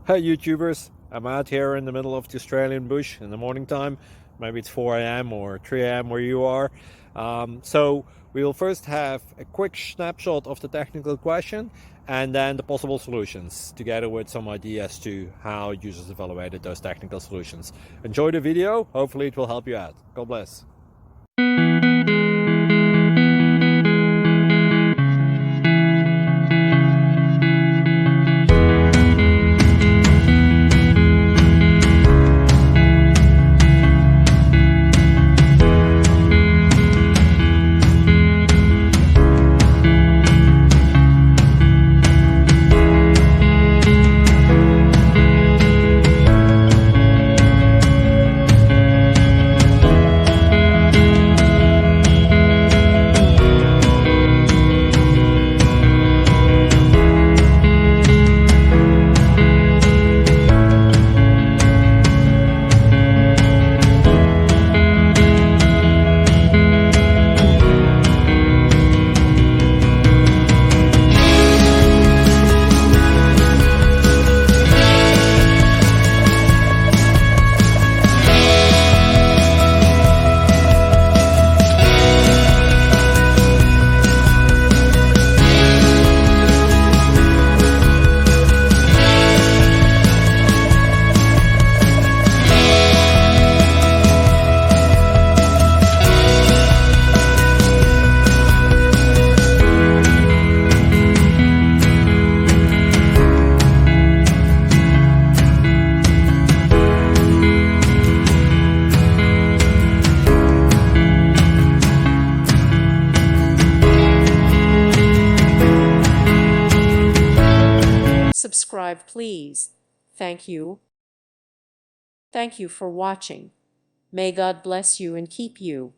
Hey YouTubers, I'm out here in the middle of the Australian bush in the morning time. Maybe it's 4 a.m. or 3 a.m. where you are. So we'll first have a quick snapshot of the technical question and then the possible solutions, together with some ideas to how users evaluated those technical solutions. Enjoy the video, hopefully it will help you out. God bless. Subscribe, please. Thank you. Thank you for watching. May God bless you and keep you.